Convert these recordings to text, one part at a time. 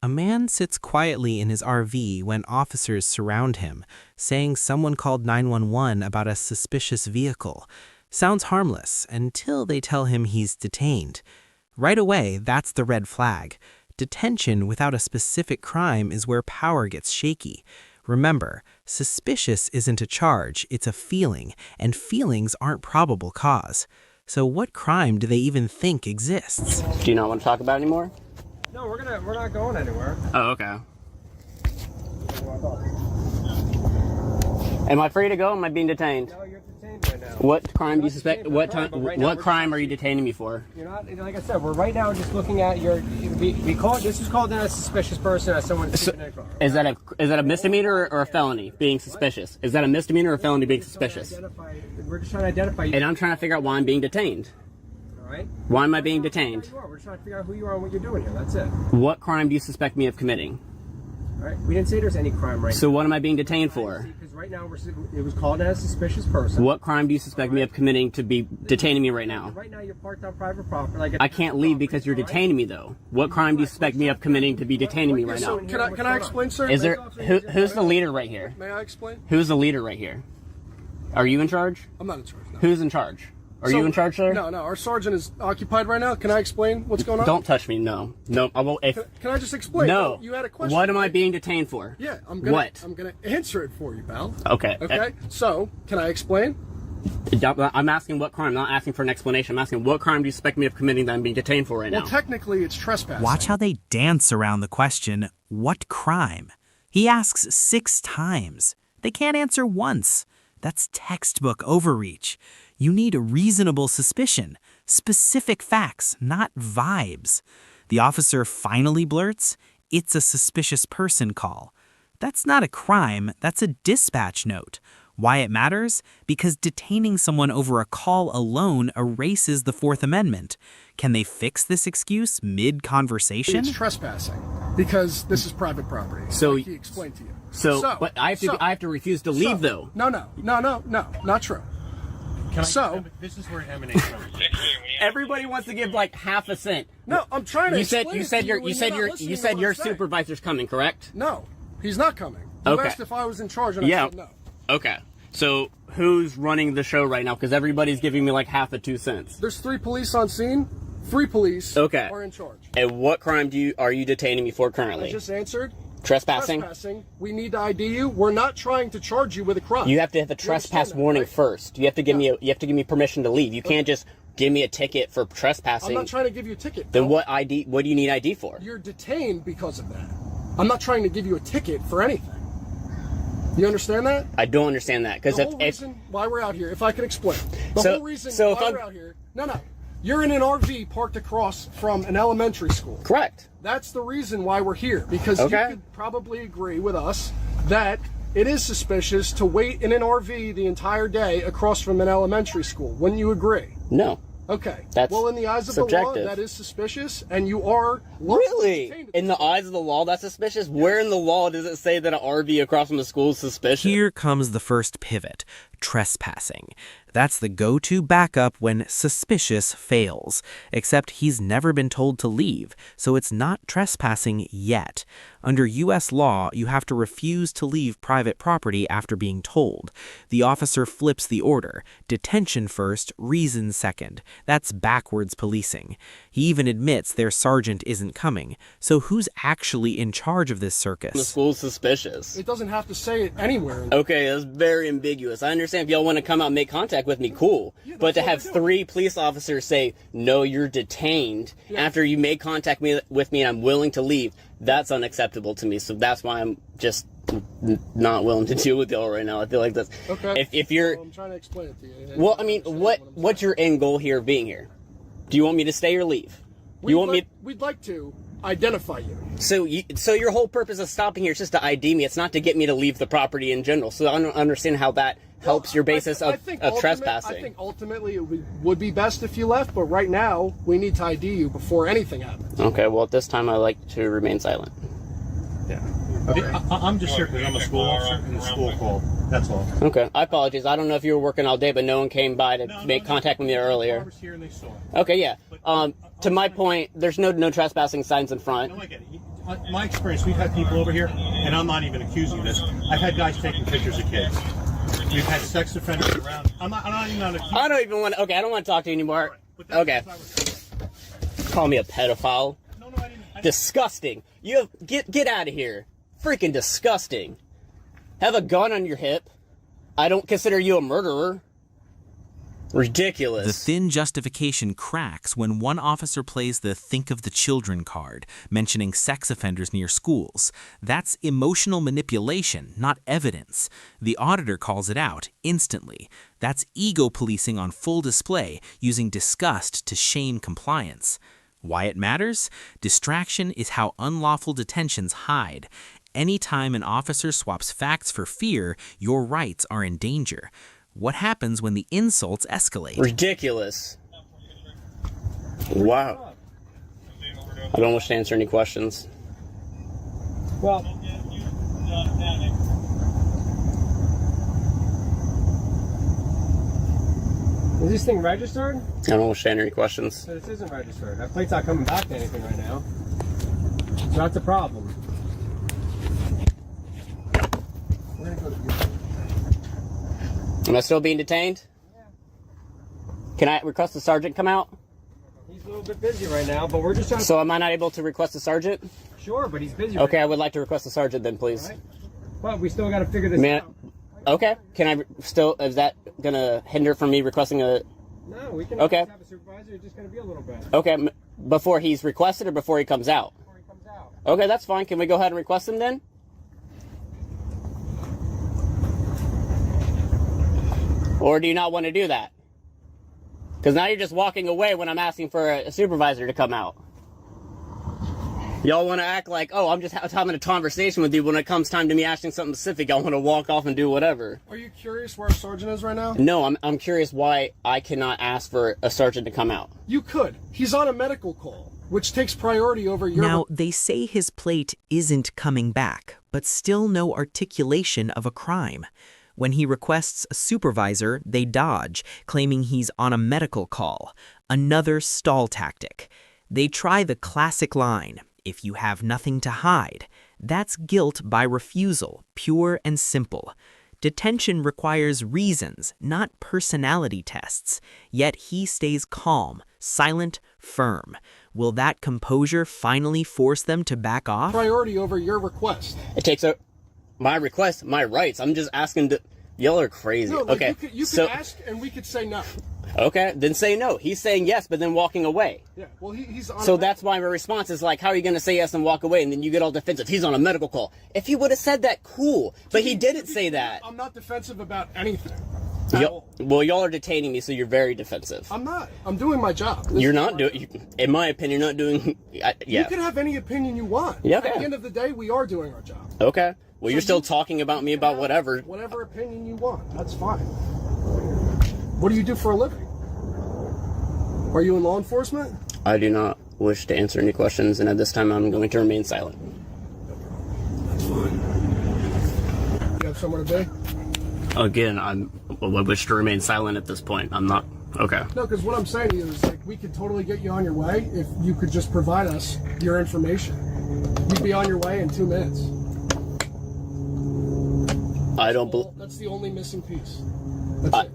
A man sits quietly in his RV when officers surround him, saying someone called 911 about a suspicious vehicle. Sounds harmless until they tell him he's detained. Right away, that's the red flag. Detention without a specific crime is where power gets shaky. Remember, suspicious isn't a charge, it's a feeling, and feelings aren't probable cause. So what crime do they even think exists? Do you not want to talk about it anymore? No, we're not going anywhere. Oh, okay. Am I free to go? Am I being detained? No, you're detained right now. What crime do you suspect? What crime are you detaining me for? You're not. Like I said, we're right now just looking at your. This is called a suspicious person as someone. Is that a misdemeanor or a felony? Being suspicious. Is that a misdemeanor or a felony? Being suspicious. We're just trying to identify you. And I'm trying to figure out why I'm being detained. All right. Why am I being detained? We're trying to figure out who you are and what you're doing here. That's it. What crime do you suspect me of committing? All right. We didn't say there's any crime right now. So what am I being detained for? Because right now it was called as a suspicious person. What crime do you suspect me of committing to be detaining me right now? Right now you're parked on private property. I can't leave because you're detaining me though. What crime do you suspect me of committing to be detaining me right now? Can I explain, sir? Is there who's the leader right here? May I explain? Who's the leader right here? Are you in charge? I'm not in charge. No. Who's in charge? Are you in charge, sir? No. Our sergeant is occupied right now. Can I explain what's going on? Don't touch me. No. I won't. Can I just explain? No. You had a question. What am I being detained for? Yeah, I'm gonna answer it for you, pal. Okay. Okay. So, can I explain? I'm asking what crime. I'm not asking for an explanation. I'm asking what crime do you suspect me of committing that I'm being detained for right now? Well, technically, it's trespassing. Watch how they dance around the question, what crime? He asks 6 times. They can't answer once. That's textbook overreach. You need a reasonable suspicion, specific facts, not vibes. The officer finally blurts, "It's a suspicious person call." That's not a crime, that's a dispatch note. Why it matters? Because detaining someone over a call alone erases the Fourth Amendment. Can they fix this excuse mid-conversation? It's trespassing because this is private property. So like he explained to you. But I have to refuse to leave though. No, not true. This is where it emanates from. Everybody wants to give like half a cent. No, I'm trying to. You said your supervisor's coming, correct? No, he's not coming. You Okay. asked if I was in charge, and I said no. Okay. So who's running the show right now? Because everybody's giving me like half a 2 cents. There's 3 police on scene. 3 police are in charge. And what crime are you detaining me for currently? I just answered. Trespassing? We need to ID you. We're not trying to charge you with a crime. You have to have a trespass warning first. You have to give me permission to leave. You can't just give me a ticket for trespassing. I'm not trying to give you a ticket. Then what ID? What do you need ID for? You're detained because of that. I'm not trying to give you a ticket for anything. You understand that? I don't understand that because the whole reason why we're out here, if I could explain, the whole reason why we're out here. No. You're in an RV parked across from an elementary school. Correct. That's the reason why we're here, because you could probably agree with us that it is suspicious to wait in an RV the entire day across from an elementary school. Wouldn't you agree? No. Okay. That's well, in the eyes of subjective. the law, that is suspicious, and you are really in the eyes of the law. That's suspicious. Yes. Where in the law does it say that an RV across from the school is suspicious? Here comes the first pivot: trespassing. That's the go-to backup when suspicious fails. Except he's never been told to leave, so it's not trespassing yet. Under U.S. law, you have to refuse to leave private property after being told. The officer flips the order: detention first, reason second. That's backwards policing. He even admits their sergeant isn't coming. So who's actually in charge of this circus? The school's suspicious. It doesn't have to say it anywhere. Okay, that's very ambiguous. I understand if y'all want to come out and make contact with me, cool. Yeah, but to have 3 police officers say, no, you're detained after you made contact with me and I'm willing to leave, that's unacceptable to me. So that's why I'm just not willing to deal with y'all right now. I feel like that's... Okay. If you're... Well, I'm trying to explain it to you. Well, I mean, what's your end goal here of being here? Do you want me to stay or leave? We'd like to identify you. So your whole purpose of stopping here is just to ID me. It's not to get me to leave the property in general. So I don't understand how that helps your basis of trespassing. I think ultimately it would be best if you left, but right now we need to ID you before anything happens. Okay, well at this time I like to remain silent. Yeah. Okay. I'm just here because I'm a school officer and the school called. That's all. Okay, I apologize. I don't know if you were working all day, but no one came by to make contact with me earlier. I was here and they saw it. Okay, yeah. To my point, there's no trespassing signs in front. No, I get it. my experience, we've had people over here, and I'm not even accusing this. I've had guys taking pictures of kids. We've had sex offenders around. I'm not even accusing. I don't even want to. Okay, I don't want to talk to you anymore. Okay. Call me a pedophile. No, I didn't. Disgusting. You have, get out of here. Freaking disgusting. Have a gun on your hip. I don't consider you a murderer. Ridiculous. The thin justification cracks when one officer plays the think of the children card, mentioning sex offenders near schools. That's emotional manipulation, not evidence. The auditor calls it out instantly. That's ego policing on full display, using disgust to shame compliance. Why it matters? Distraction is how unlawful detentions hide. Anytime an officer swaps facts for fear, your rights are in danger. What happens when the insults escalate? Ridiculous. Wow. I don't wish to answer any questions. Well, is this thing registered? I don't wish to answer any questions. So this isn't registered. That plate's not coming back to anything right now. So that's a problem. We're gonna go to Am I still being detained? Yeah. Can I request the sergeant come out? He's a little bit busy right now, but we're just trying to... So am I not able to request the sergeant? Sure, but he's busy Okay, right I would like to request the sergeant then, please. now. Right? But we still got to figure this out. Okay, can I still, is that gonna hinder from me requesting a... No, we can Okay. have a supervisor. It's just going to be a little bit. Okay, before he's requested or before he comes out? Before he comes out. Okay, that's fine. Can we go ahead and request him then? Or do you not want to do that? Because now you're just walking away when I'm asking for a supervisor to come out. Y'all want to act like, oh, I'm just having a conversation with you. When it comes time to me asking something specific, y'all want to walk off and do whatever. Are you curious where our sergeant is right now? No, I'm curious why I cannot ask for a sergeant to come out. You could. He's on a medical call, which takes priority over your... Now, they say his plate isn't coming back, but still no articulation of a crime. When he requests a supervisor, they dodge, claiming he's on a medical call. Another stall tactic. They try the classic line, if you have nothing to hide. That's guilt by refusal, pure and simple. Detention requires reasons, not personality tests. Yet he stays calm, silent, firm. Will that composure finally force them to back off? Priority over your request. It takes my request, my rights. I'm just asking to... Y'all are crazy. No, like okay. You could ask and we could say no. Okay, then say no. He's saying yes, but then walking away. Yeah, well, he's on So that's why my response is like, how are you going to say yes and walk away? And then you get all defensive. He's on a medical call. If he would have said that, cool. But he didn't say that. I'm not defensive about anything. Well, y'all are detaining me, so you're very defensive. I'm not. I'm doing my job. You're not doing, in my opinion, you're not doing, yeah. You can have any opinion you want. Yeah, okay. At the end of the day, we are doing our job. Okay. Well, you're still talking about me about whatever. Whatever opinion you want. That's fine. What do you do for a living? Are you in law enforcement? I do not wish to answer any questions, and at this time, I'm going to remain silent. That's fine. You have somewhere to be? Again, I wish to remain silent at this point. I'm not. Okay. No, because what I'm saying to you is, like, we could totally get you on your way if you could just provide us your information. You'd be on your way in 2 minutes. That's the only missing piece.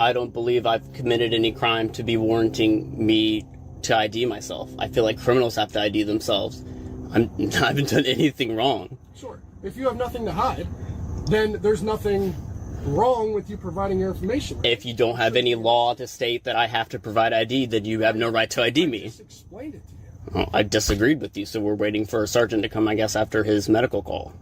I don't believe I've committed any crime to be warranting me to ID myself. I feel like criminals have to ID themselves. I haven't done anything wrong. Sure. If you have nothing to hide, then there's nothing wrong with you providing your information. Right? If you don't have any law to state that I have to provide ID, then you have no right to ID me. I just explained it to you. Oh, I disagreed with you, so we're waiting for a sergeant to come, I guess, after his medical call.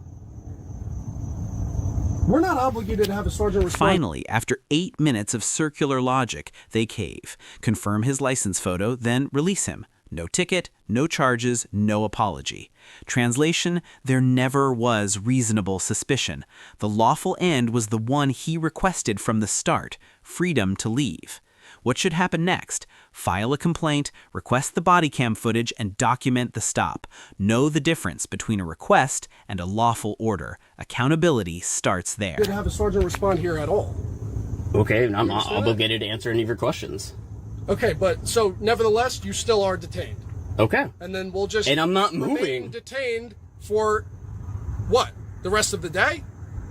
We're not obligated to have a sergeant respond. Finally, after 8 minutes of circular logic, they cave, confirm his license photo, then release him. No ticket, no charges, no apology. Translation, there never was reasonable suspicion. The lawful end was the one he requested from the start, freedom to leave. What should happen next? File a complaint, request the body cam footage, and document the stop. Know the difference between a request and a lawful order. Accountability starts there. Didn't have a sergeant respond here at all. Okay, and I'm not obligated to answer any of your questions. Okay, but so nevertheless, you still are detained. Okay. And then we'll just... And I'm not remain moving. detained for what? The rest of the day?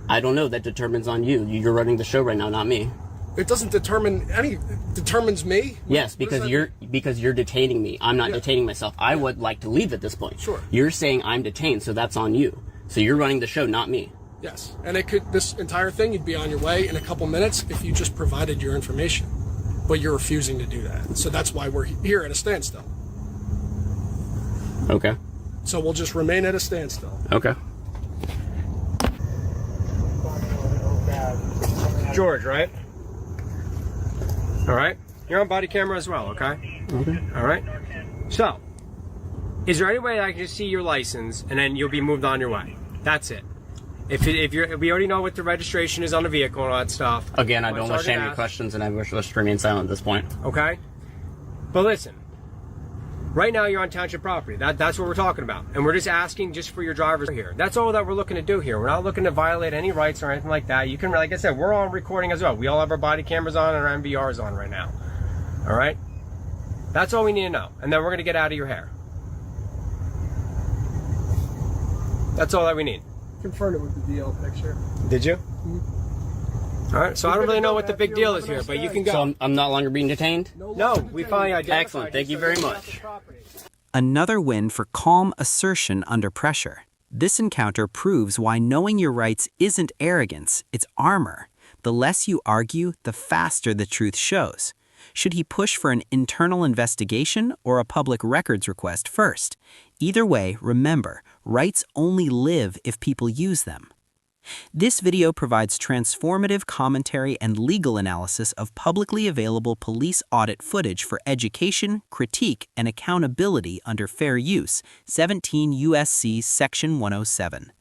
I don't know. That determines on you. You're running the show right now, not me. It doesn't determine it determines me? Yes, because you're detaining me. I'm not detaining myself. I would like to leave at this point. Sure. You're saying I'm detained, so that's on you. So you're running the show, not me. Yes. And this entire thing, you'd be on your way in a couple minutes if you just provided your information. But you're refusing to do that. So that's why we're here at a standstill. Okay. So we'll just remain at a standstill. Okay. George, right? All right. You're on body camera as well, okay? Okay. All right. So, is there any way I can just see your license and then you'll be moved on your way? That's it. If we already know what the registration is on the vehicle and all that stuff. Again, I don't wish to answer your questions, and I wish to remain silent at this point. Okay. But listen, right now you're on township property. That's what we're talking about, and we're just asking just for your drivers here. That's all that we're looking to do here. We're not looking to violate any rights or anything like that. You can, like I said, we're on recording as well. We all have our body cameras on and our MVRs on right now. All right. That's all we need to know, and then we're gonna get out of your hair. That's all that we need. Confirmed it with the DL picture. Did you? Mm-hmm. All right, so I don't really know what the big deal is here, but you can go. So I'm not longer being detained? No, we finally identified. Excellent. Thank you very much. Another win for calm assertion under pressure. This encounter proves why knowing your rights isn't arrogance, it's armor. The less you argue, the faster the truth shows. Should he push for an internal investigation or a public records request first? Either way, remember, rights only live if people use them. This video provides transformative commentary and legal analysis of publicly available police audit footage for education, critique, and accountability under fair use, 17 U.S.C. Section 107.